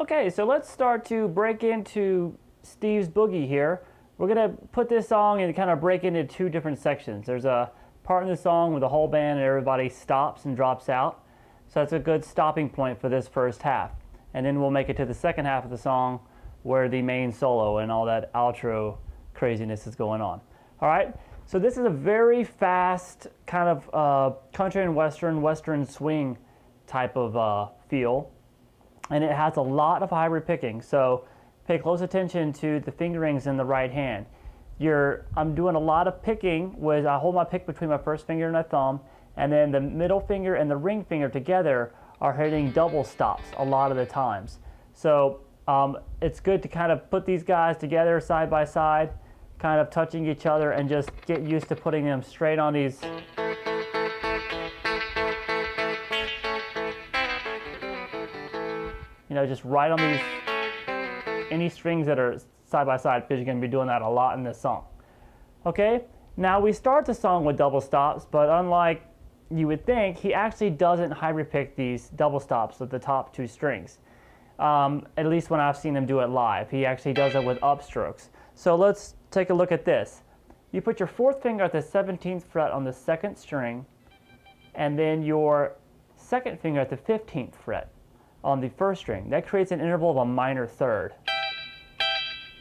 Okay, so let's start to break into Steves Boogie here. We're going to put this song and kind of break into two different sections. There's a part in the song where the whole band and everybody stops and drops out. So that's a good stopping point for this first half. And then we'll make it to the second half of the song where the main solo and all that outro craziness is going on. All right, so this is a very fast kind of country and western swing type of feel. And it has a lot of hybrid picking, so pay close attention to the fingerings in the right hand. I'm doing a lot of picking where I hold my pick between my first finger and my thumb, and then the middle finger and the ring finger together are hitting double stops a lot of the times. So it's good to kind of put these guys together side by side, kind of touching each other, and just get used to putting them straight on these. You know, just right on these, any strings that are side by side, because you're going to be doing that a lot in this song. Okay, now we start the song with double stops, but unlike you would think, he actually doesn't hybrid pick these double stops with the top two strings. At least when I've seen him do it live. He actually does it with upstrokes. So let's take a look at this. You put your fourth finger at the 17th fret on the second string, and then your second finger at the 15th fret on the first string. That creates an interval of a minor third.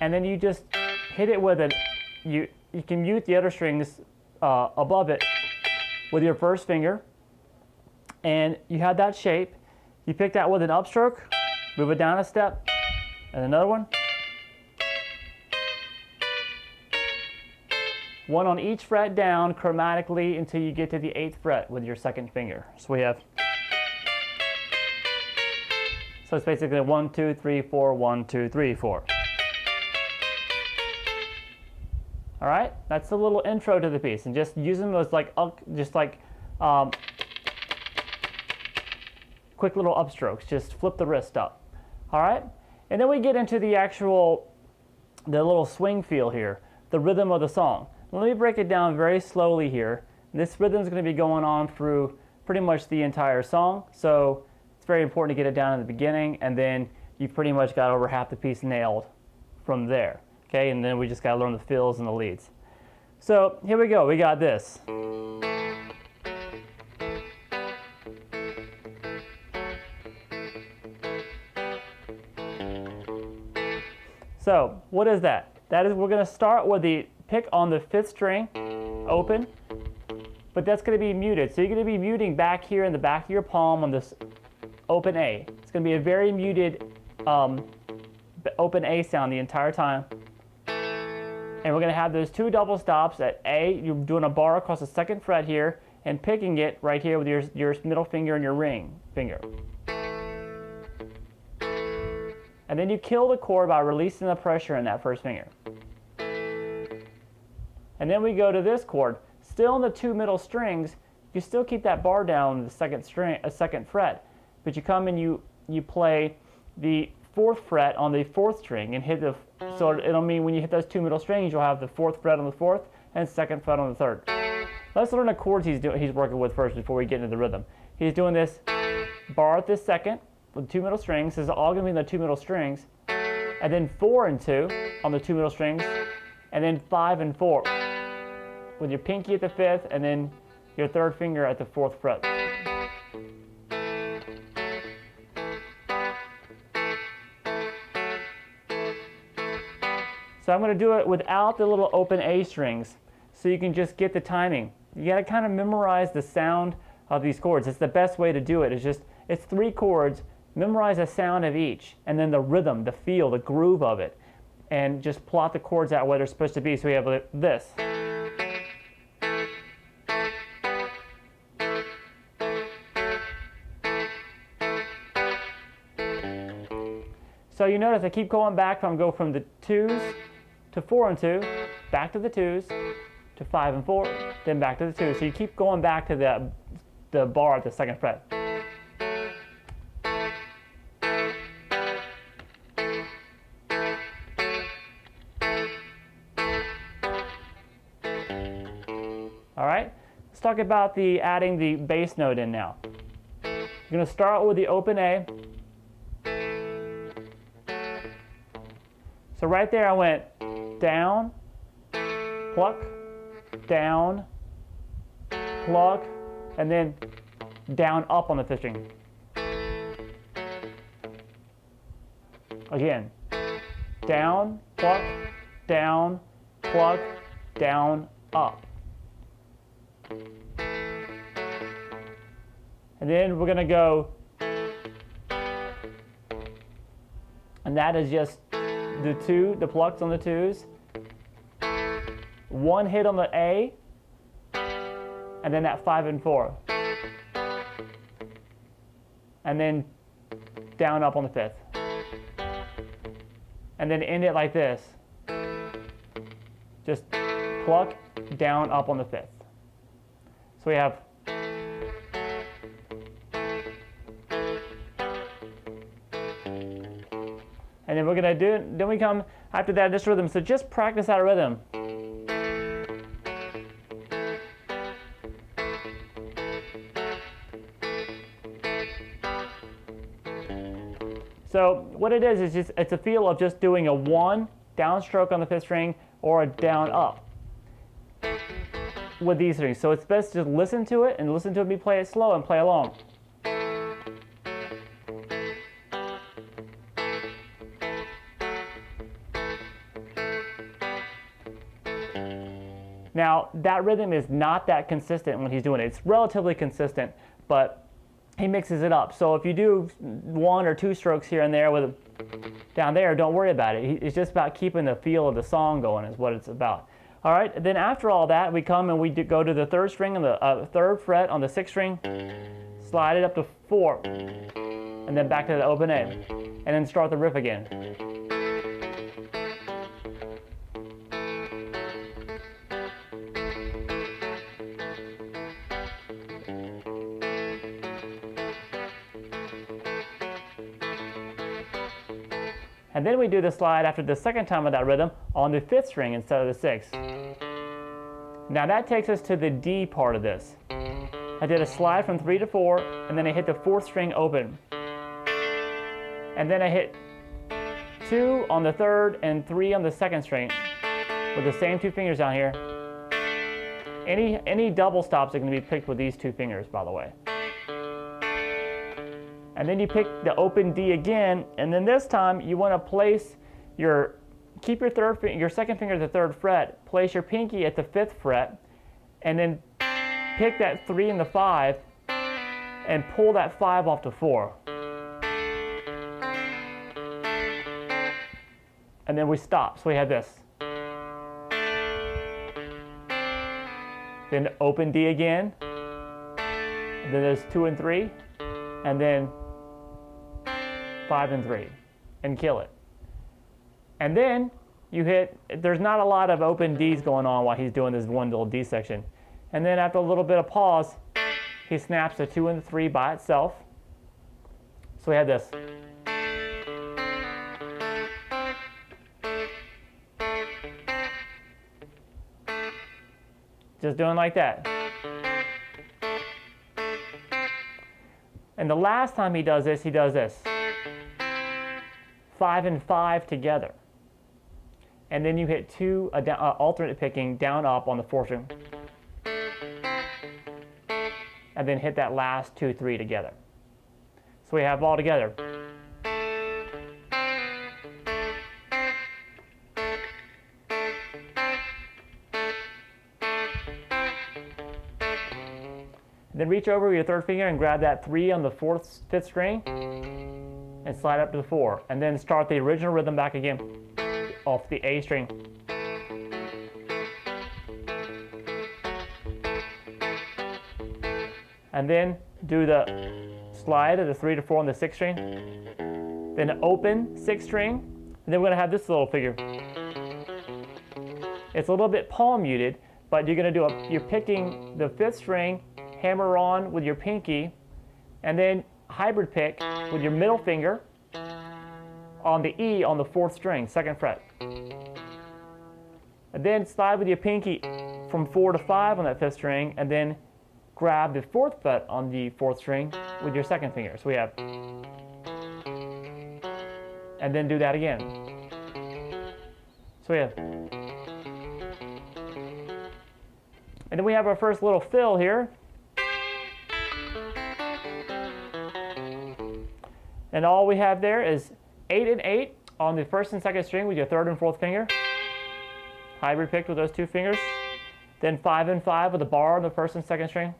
And then you just hit it with you can mute the other strings above it with your first finger. And you have that shape. You pick that with an upstroke, move it down a step, and another one. One on each fret down chromatically until you get to the 8th fret with your second finger. So we have, so it's basically 1, 2, 3, 4, 1, 2, 3, 4. All right, that's a little intro to the piece, and just use them as like quick little upstrokes. Just flip the wrist up. All right, and then we get into the little swing feel here, the rhythm of the song. Let me break it down very slowly here. This rhythm is going to be going on through pretty much the entire song, so it's very important to get it down in the beginning, and then you've pretty much got over half the piece nailed from there. Okay, and then we just got to learn the fills and the leads. So here we go, we got this. So what is that? That is, we're going to start with the pick on the 5th string, open, but that's going to be muted. So you're going to be muting back here in the back of your palm on this open A. It's going to be a very muted open A sound the entire time. And we're going to have those two double stops at A. You're doing a bar across the 2nd fret here and picking it right here with your middle finger and your ring finger. And then you kill the chord by releasing the pressure in that first finger. And then we go to this chord. Still in the two middle strings, you still keep that bar down the 2nd fret, but you come and you play the 4th fret on the 4th string and hit so it'll mean when you hit those two middle strings, you'll have the 4th fret on the 4th and 2nd fret on the 3rd. Let's learn the chords he's working with first before we get into the rhythm. He's doing this bar at the 2nd with two middle strings. This is all going to be in the two middle strings, and then 4 and 2 on the two middle strings, and then 5 and 4 with your pinky at the 5th and then your 3rd finger at the 4th fret. So I'm going to do it without the little open A strings so you can just get the timing. You got to kind of memorize the sound of these chords. It's the best way to do it. It's 3 chords. Memorize the sound of each, and then the rhythm, the feel, the groove of it, and just plot the chords out where they're supposed to be. So we have this. So you notice I keep going back go from the 2s to 4 and 2, back to the 2s, to 5 and 4, then back to the 2s. So you keep going back to the bar at the 2nd fret. All right, let's talk about adding the bass note in now. You're going to start with the open A, So right there I went down, pluck, down, pluck, and then down up on the 5th string. Again, down, pluck, down, pluck, down, up. And then we're going to go, and that is just the plucks on the 2s, 1 hit on the A, and then that 5 and 4. And then down up on the 5th. And then end it like this. Just pluck, down, up on the 5th. So we have and then we're gonna do it, then we come after that this rhythm. So just practice that rhythm. So what it is just, it's a feel of just doing a 1 downstroke on the 5th string or a down up with these strings. So it's best to just listen to it and listen to me play it slow and play along. Now that rhythm is not that consistent when he's doing it. It's relatively consistent, but he mixes it up. So if you do 1 or 2 strokes here and there with down there, don't worry about it. It's just about keeping the feel of the song going is what it's about. All right, then after all that, we come and we go to the 3rd string on the 3rd fret on the 6th string, slide it up to 4, and then back to the open A, and then start the riff again. And then we do the slide after the 2nd time of that rhythm on the 5th string instead of the 6th. Now that takes us to the D part of this. I did a slide from 3 to 4, and then I hit the 4th string open. And then I hit 2 on the 3rd and 3 on the 2nd string with the same 2 fingers down here. Any double stops are going to be picked with these 2 fingers, by the way. And then you pick the open D again, and then this time you want to place keep your 2nd finger at the 3rd fret, place your pinky at the 5th fret, and then pick that 3 and the 5, and pull that 5 off to 4. And then we stop, so we have this. Then open D again, and then there's 2 and 3, and then 5 and 3, and kill it. And then you hit, there's not a lot of open Ds going on while he's doing this one little D section. And then after a little bit of pause, he snaps the 2 and the 3 by itself. So we have this. Just doing like that. And the last time he does this, 5 and 5 together. And then you hit 2 alternate picking down up on the 4th string. And then hit that last 2, 3 together. So we have all together. Then reach over with your 3rd finger and grab that 3 on the 5th string and slide up to the 4. And then start the original rhythm back again off the A string. And then do the slide of the 3 to 4 on the 6th string. Then open 6th string. And then we're going to have this little figure. It's a little bit palm muted, but you're going to do you're picking the 5th string, hammer on with your pinky, and then hybrid pick with your middle finger on the E on the 4th string, 2nd fret. And then slide with your pinky from 4 to 5 on that 5th string, and then grab the 4th fret on the 4th string with your 2nd finger. So we have, and then do that again. So we have, and then we have our first little fill here. And all we have there is 8 and 8 on the first and second string with your third and fourth finger. Hybrid picked with those two fingers. Then 5 and 5 with a bar on the first and second string.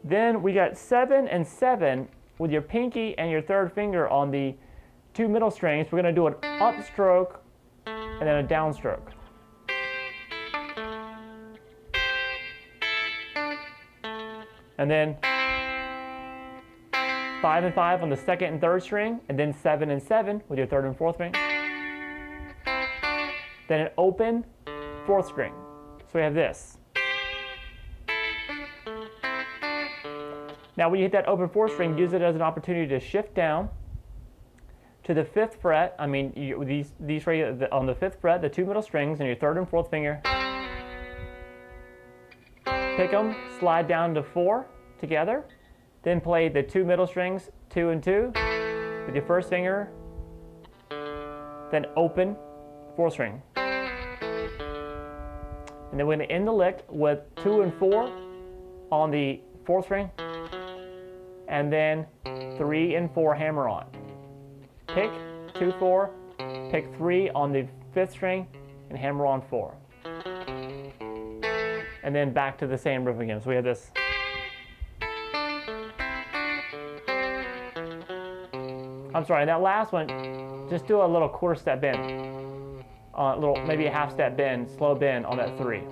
Then we got 7 and 7 with your pinky and your third finger on the two middle strings. We're going to do an upstroke and then a downstroke. And then 5 and 5 on the second and third string, and then 7 and 7 with your third and fourth string. Then an open fourth string. So we have this. Now when you hit that open fourth string, use it as an opportunity to shift down to the 5th fret. I mean, these right on the 5th fret, the two middle strings and your third and fourth finger. Pick them, slide down to 4 together. Then play the two middle strings, 2 and 2, with your first finger. Then open fourth string. And then we're going to end the lick with 2 and 4 on the fourth string. And then 3 and 4 hammer on. Pick 2, 4, pick 3 on the 5th string, and hammer on 4. And then back to the same riff again. So we have this. I'm sorry, that last one, just do a little quarter step bend. Maybe a half step bend, slow bend on that 3.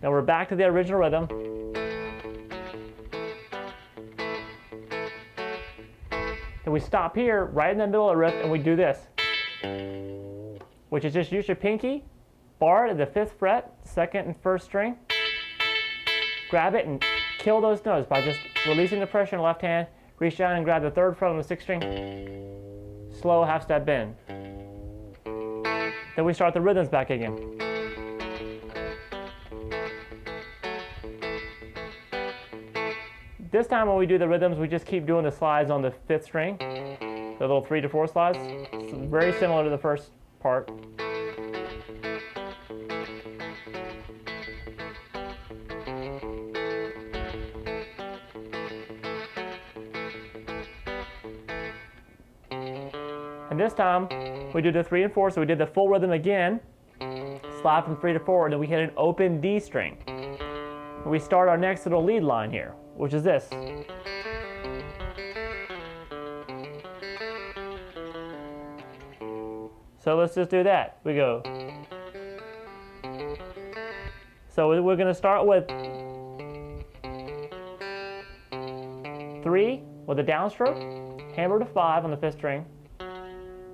Now we're back to the original rhythm. Then we stop here, right in the middle of the riff, and we do this. Which is just use your pinky, bar at the 5th fret, 2nd and 1st string. Grab it and kill those notes by just releasing the pressure in the left hand. Reach down and grab the 3rd fret on the 6th string. Slow half step bend. Then we start the rhythms back again. This time when we do the rhythms, we just keep doing the slides on the 5th string. The little 3 to 4 slides. It's very similar to the first part. And this time, we do the 3 and 4, so we did the full rhythm again, slide from 3 to 4, and then we hit an open D string. And we start our next little lead line here, which is this. So let's just do that. We go. So we're going to start with 3 with a downstroke, hammer to 5 on the 5th string,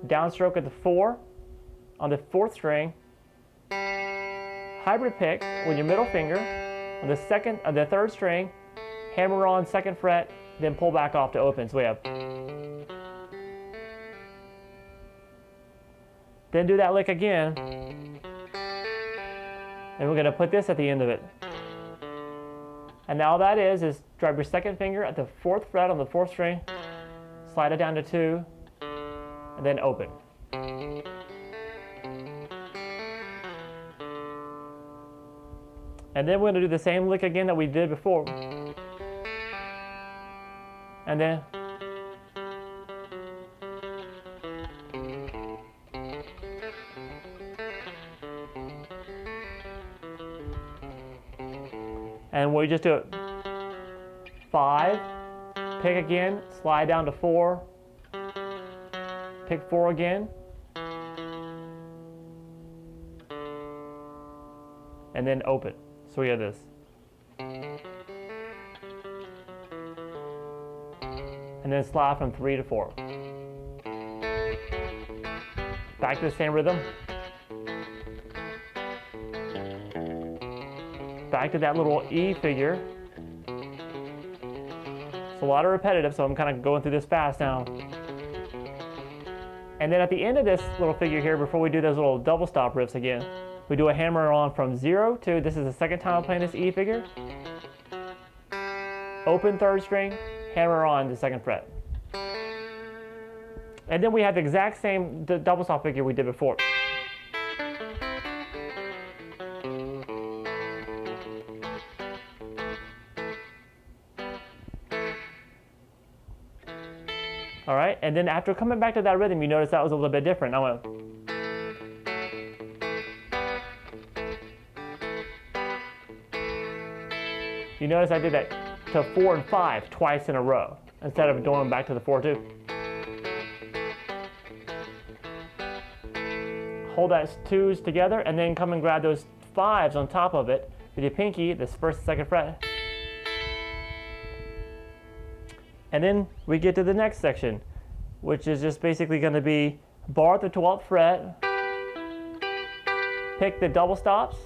downstroke at the 4 on the 4th string, hybrid pick with your middle finger on the 3rd string, hammer on 2nd fret, then pull back off to open. So we have. Then do that lick again, and we're going to put this at the end of it. And now all that is drop your 2nd finger at the 4th fret on the 4th string, slide it down to 2, and then open. And then we're going to do the same lick again that we did before. And then we just do it 5, pick again, slide down to 4, pick 4 again, and then open. So we have this. And then slide from 3 to 4. Back to the same rhythm. Back to that little E figure. It's a lot of repetitive, so I'm kind of going through this fast now. And then at the end of this little figure here, before we do those little double stop riffs again, we do a hammer on from 0 to, this is the 2nd time I'm playing this E figure. Open 3rd string, hammer on the 2nd fret. And then we have the exact same double stop figure we did before. All right, and then after coming back to that rhythm, you notice that was a little bit different. I went. You notice I did that to 4 and 5 twice in a row instead of going back to the 4-2. Hold that 2s together and then come and grab those 5s on top of it with your pinky, this 1st and 2nd fret. And then we get to the next section, which is just basically going to be bar at the 12th fret, pick the double stops,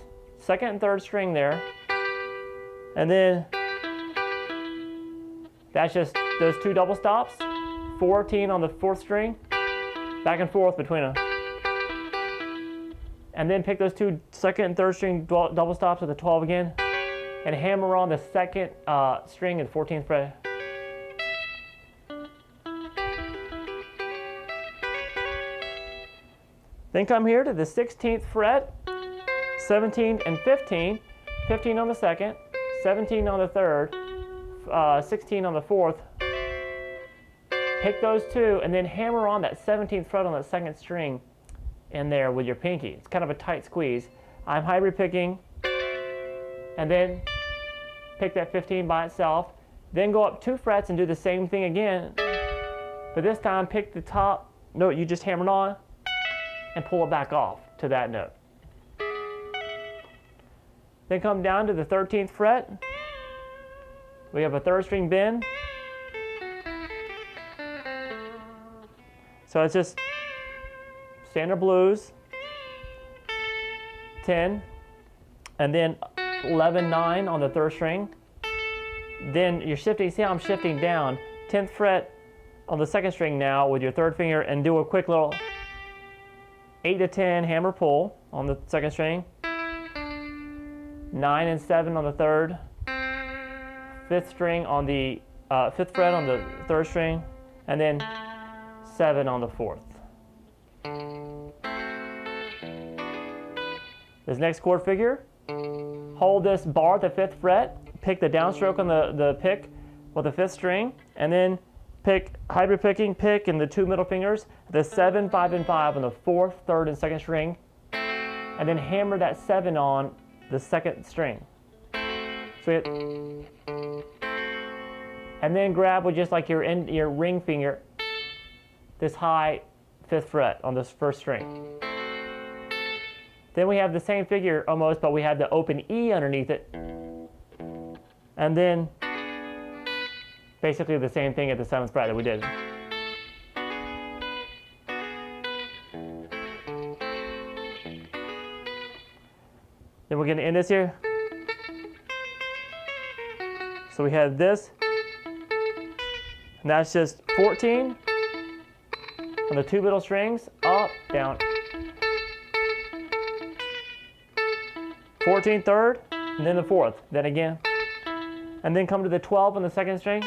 2nd and 3rd string there, and then that's just those 2 double stops, 14 on the 4th string, back and forth between them. And then pick those 2 2nd and 3rd string double stops with the 12 again, and hammer on the 2nd string and 14th fret. Then come here to the 16th fret, 17 and 15, 15 on the 2nd, 17 on the 3rd, 16 on the 4th. Pick those 2 and then hammer on that 17th fret on that 2nd string in there with your pinky. It's kind of a tight squeeze. I'm hybrid picking, and then pick that 15 by itself. Then go up 2 frets and do the same thing again, but this time pick the top note you just hammered on and pull it back off to that note. Then come down to the 13th fret. We have a 3rd string bend. So it's just standard blues, 10, and then 11, 9 on the 3rd string. Then you're shifting, see how I'm shifting down, 10th fret on the 2nd string now with your 3rd finger, and do a quick little 8 to 10 hammer pull on the 2nd string, 9 and 7 on the 3rd, 5th string on the 5th fret on the 3rd string, and then 7 on the 4th. This next chord figure, hold this bar at the 5th fret, pick the downstroke on the pick with the 5th string, and then pick hybrid picking, pick and the 2 middle fingers, the 7, 5, and 5 on the 4th, 3rd, and 2nd string, and then hammer that 7 on the 2nd string. So and then grab with just like your ring finger, this high 5th fret on this 1st string. Then we have the same figure almost, but we have the open E underneath it. And then basically the same thing at the 7th fret that we did. Then we're going to end this here. So we have this, and that's just 14 on the 2 middle strings, up, down. 14th, 3rd, and then the 4th, then again. And then come to the 12 on the 2nd string.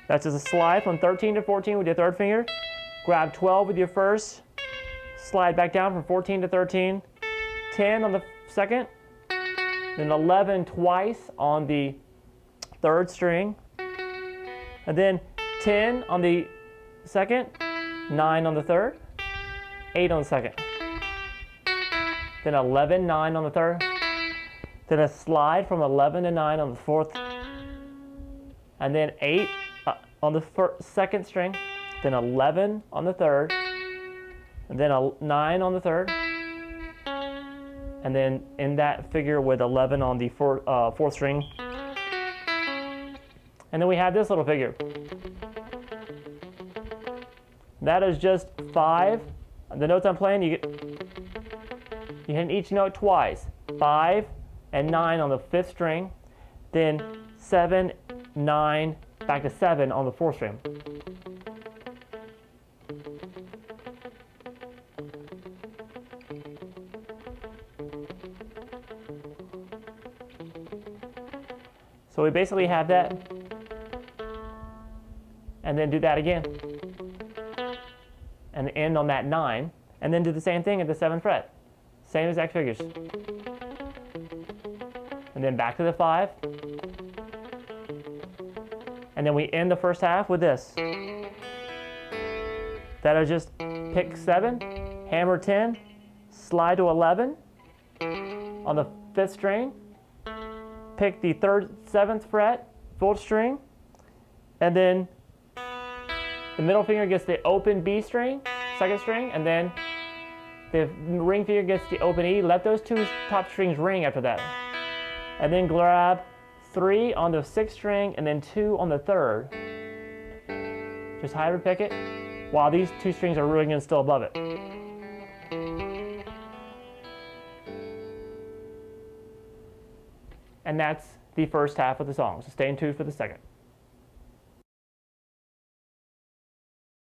That's just a slide from 13 to 14 with your 3rd finger. Grab 12 with your 1st. Slide back down from 14 to 13. 10 on the 2nd. Then 11 twice on the 3rd string. And then 10 on the 2nd. 9 on the 3rd. 8 on the 2nd. Then 11, 9 on the 3rd. Then a slide from 11 to 9 on the 4th. And then 8 on the 2nd string. Then 11 on the 3rd. And then a 9 on the 3rd. And then in that figure with 11 on the 4th string. And then we have this little figure. That is just 5. The notes I'm playing, you hit each note twice. 5 and 9 on the 5th string. Then 7, 9, back to 7 on the 4th string. So we basically have that. and then do that again. And end on that 9, and then do the same thing at the 7th fret. Same exact figures. And then back to the 5. And then we end the first half with this. That'll just pick 7, hammer 10, slide to 11 on the 5th string, pick the 7th fret, 4th string, and then the middle finger gets the open B string, 2nd string, and then the ring finger gets the open E. Let those 2 top strings ring after that. And then grab 3 on the 6th string and then 2 on the 3rd. Just however pick it, while these 2 strings are ringing still above it. And that's the first half of the song, so stay tuned for the second.